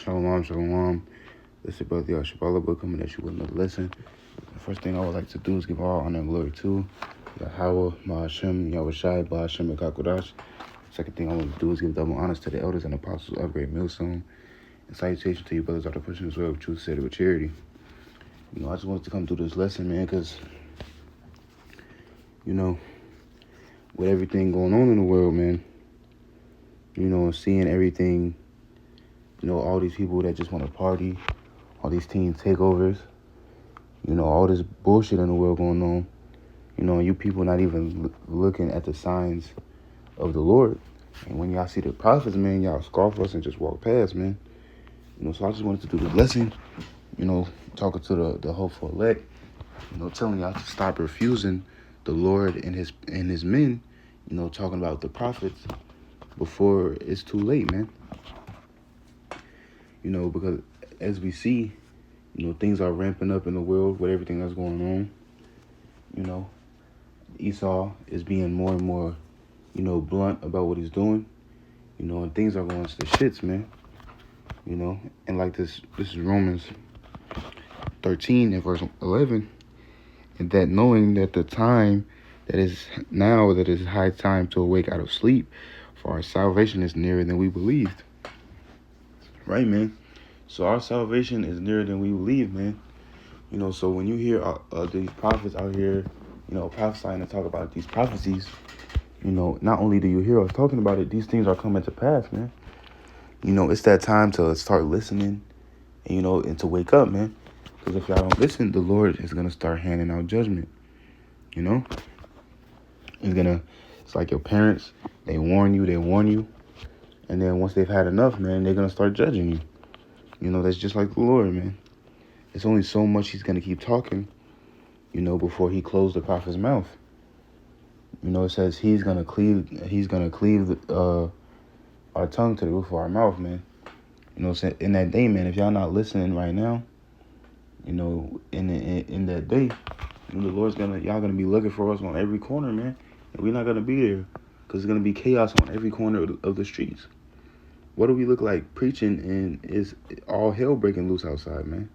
Shalom, shalom. This is your brother Yashabala coming at you with another lesson. The first thing I would like to do is give all honor and glory to Yahweh, Ma'ashem, Yahushai, Ba'ashem, and Kakodash. Second thing I want to do is give double honors to the elders and apostles of Great Millstone. And salutations to you brothers out there pushing this way with truth, said with charity. I just wanted to come through this lesson, man, because, with everything going on in the world, man, seeing everything, all these people that just want to party, all these teen takeovers, all this bullshit in the world going on, and you people not even looking at the signs of the Lord. And when y'all see the prophets, man, y'all scoff us and just walk past, man. So I just wanted to do this lesson, talking to the hopeful elect, telling y'all to stop refusing the Lord and his men, talking about the prophets before it's too late, man. Because as we see, things are ramping up in the world with everything that's going on. Esau is being more and more, blunt about what he's doing, and things are going to the shits, man. And like this is Romans 13 and verse 11, and that knowing that the time that is now, that is high time to awake out of sleep, for our salvation is nearer than we believed. Right, man? So our salvation is nearer than we believe, man. So when you hear these prophets out here, prophesying and talk about these prophecies, not only do you hear us talking about it, these things are coming to pass, man. It's that time to start listening, and to wake up, man. Because if y'all don't listen, the Lord is going to start handing out judgment, It's like your parents, they warn you. And then once they've had enough, man, they're going to start judging you. That's just like the Lord, man. It's only so much he's going to keep talking, before he closed the prophet's mouth. It says he's going to cleave our tongue to the roof of our mouth, man. So in that day, man, if y'all not listening right now, in that day, the Lord's y'all gonna be looking for us on every corner, man. And we're not gonna be there because it's gonna be chaos on every corner of the streets. What do we look like preaching and is all hell breaking loose outside, man?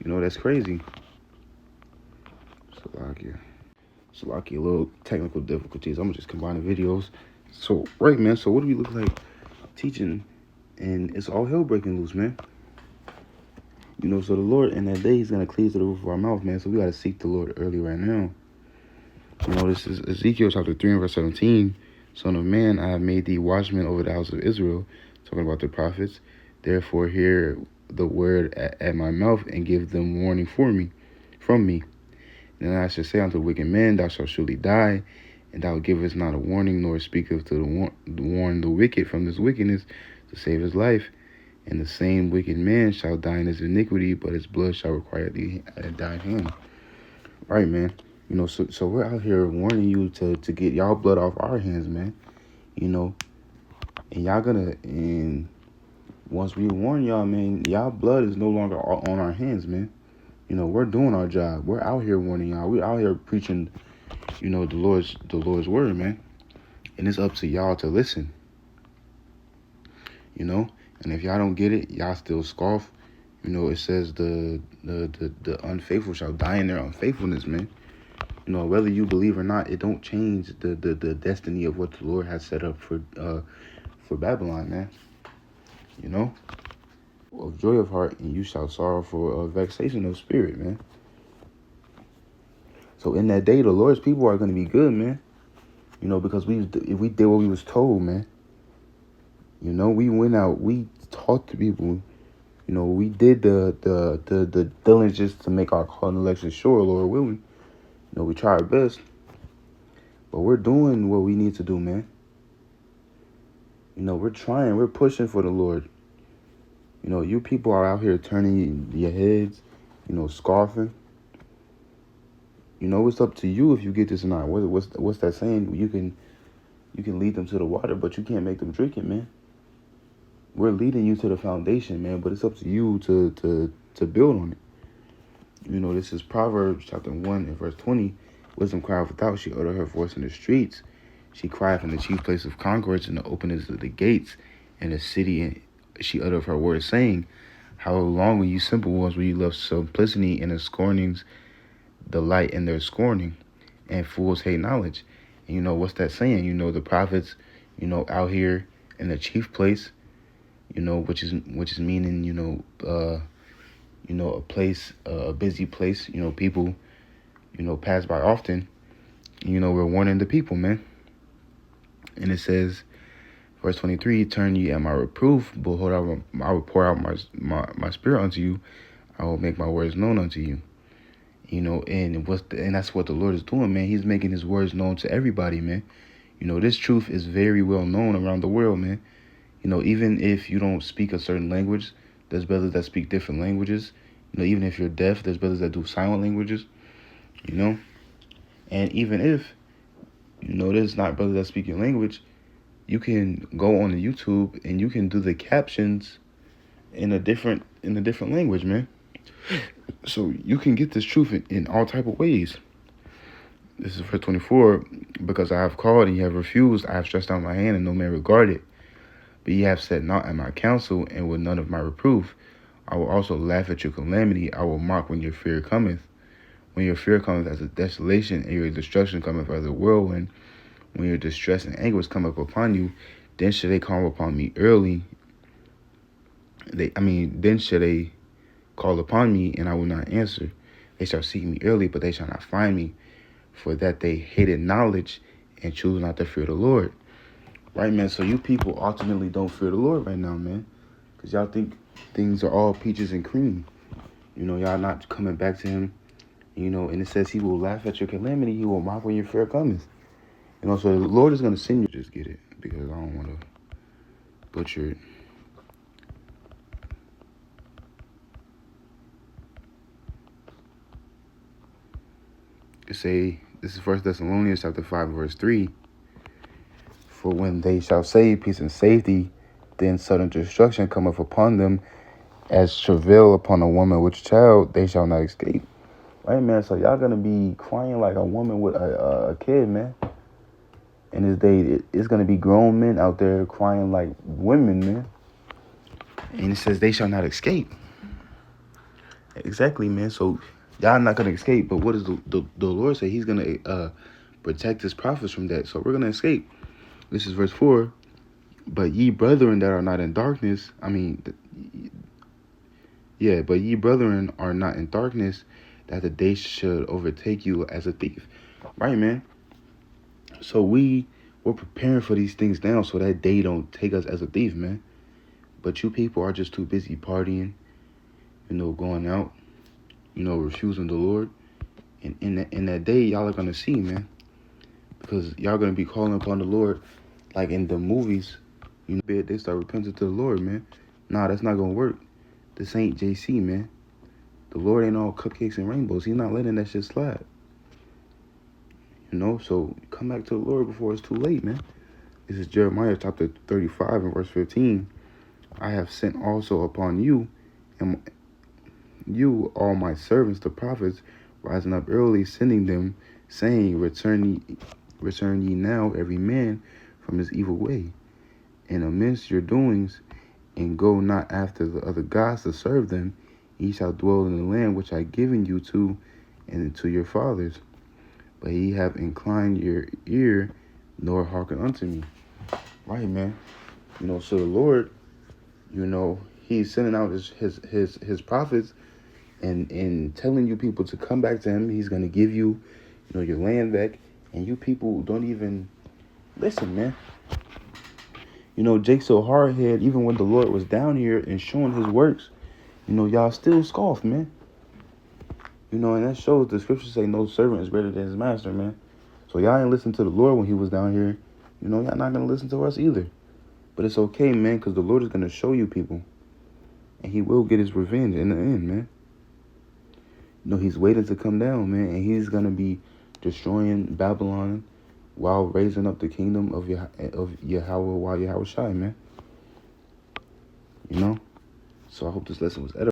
That's crazy. Salakia, little technical difficulties. I'm gonna just combine the videos. So, right, man. So what do we look like teaching and it's all hell breaking loose, man? So the Lord in that day, he's going to cleave to the roof of our mouth, man. So we got to seek the Lord early right now. This is Ezekiel chapter 3 and verse 17. Son of man, I have made thee watchman over the house of Israel. Talking about the prophets. Therefore hear the word at my mouth and give them warning from me. And then I shall say unto wicked men, thou shalt surely die. And thou givest not a warning, nor speaketh to warn the wicked from this wickedness to save his life. And the same wicked man shall die in his iniquity, but his blood shall require thee at thy hand. Right, man. So we're out here warning you to get y'all blood off our hands, man. And y'all and once we warn y'all, man, y'all blood is no longer on our hands, man. We're doing our job. We're out here warning y'all. We're out here preaching, the Lord's word, man. And it's up to y'all to listen. And if y'all don't get it, y'all still scoff. It says the unfaithful shall die in their unfaithfulness, man. Whether you believe or not, it don't change the destiny of what the Lord has set up for Babylon, man. Of joy of heart, and you shall sorrow for a vexation of spirit, man. So in that day, the Lord's people are going to be good, man. Because we did what we was told, man. We went out, we talked to people, we did the diligence to make our call and election sure, Lord willing. We try our best, but we're doing what we need to do, man. We're trying, we're pushing for the Lord. You people are out here turning your heads, scoffing. It's up to you if you get this or not. What's that saying? You can lead them to the water, but you can't make them drink it, man. We're leading you to the foundation, man, but it's up to you to build on it. This is Proverbs chapter 1 and verse 20. Wisdom crieth without, she uttered her voice in the streets. She cried from the chief place of concourse and the openings of the gates, and the city she uttered her words, saying, how long were you simple ones, where you love simplicity and the scornings, delight in their scorning, and fools hate knowledge. And what's that saying? The prophets, out here in the chief place, which is meaning, a place, a busy place, people, pass by often. We're warning the people, man. And it says, verse 23, turn ye at my reproof, behold, I will pour out my spirit unto you. I will make my words known unto you. And that's what the Lord is doing, man. He's making his words known to everybody, man. This truth is very well known around the world, man. Even if you don't speak a certain language, there's brothers that speak different languages. Even if you're deaf, there's brothers that do silent languages, And even if, there's not brothers that speak your language, you can go on the YouTube and you can do the captions in a different language, man. So you can get this truth in all type of ways. This is verse 24. Because I have called and you have refused, I have stretched out my hand and no man regarded. But ye have set naught at my counsel, and with none of my reproof. I will also laugh at your calamity. I will mock when your fear cometh. When your fear cometh as a desolation, and your destruction cometh as a whirlwind. When your distress and anguish cometh upon you, then shall they call upon me early. Then shall they call upon me, and I will not answer. They shall seek me early, but they shall not find me. For that they hated knowledge, and choose not to fear the Lord. Right, man? So you people ultimately don't fear the Lord right now, man. Because y'all think things are all peaches and cream. Y'all not coming back to him. And it says he will laugh at your calamity. He will mock when your fear cometh. So the Lord is going to send you. Just get it, because I don't want to butcher it. This is 1 Thessalonians chapter 5, verse 3. For when they shall say peace and safety, then sudden destruction cometh upon them, as travail upon a woman with child, they shall not escape. Right, man? So y'all gonna be crying like a woman with a kid, man. In this day, it's gonna be grown men out there crying like women, man. And it says they shall not escape. Exactly, man. So y'all not gonna escape. But what does the Lord say? He's gonna protect his prophets from that. So we're gonna escape. This is verse 4. But ye brethren that are not in darkness, but ye brethren are not in darkness, that the day should overtake you as a thief. Right, man? So we're preparing for these things now so that day don't take us as a thief, man. But you people are just too busy partying, going out, refusing the Lord. And in that day, y'all are going to see, man. Because y'all going to be calling upon the Lord like in the movies. They start repenting to the Lord, man. Nah, that's not going to work. This ain't JC, man. The Lord ain't all cupcakes and rainbows. He's not letting that shit slide. So come back to the Lord before it's too late, man. This is Jeremiah chapter 35 and verse 15. I have sent also upon you, and you, all my servants, the prophets, rising up early, sending them, saying, Return ye now, every man, from his evil way, and amidst your doings, and go not after the other gods to serve them. Ye shall dwell in the land which I given you to, and to your fathers. But ye have inclined your ear, nor hearken unto me. Right, man. So the Lord, he's sending out his prophets and telling you people to come back to him. He's going to give you, your land back. And you people don't even listen, man. Jake's so hard-headed, even when the Lord was down here and showing his works, y'all still scoff, man. And that shows the scriptures say no servant is greater than his master, man. So y'all ain't listen to the Lord when he was down here. Y'all not going to listen to us either. But it's okay, man, because the Lord is going to show you people. And he will get his revenge in the end, man. He's waiting to come down, man. And he's going to be destroying Babylon while raising up the kingdom of Yahweh, Yahweh Shai, man. So I hope this lesson was edified.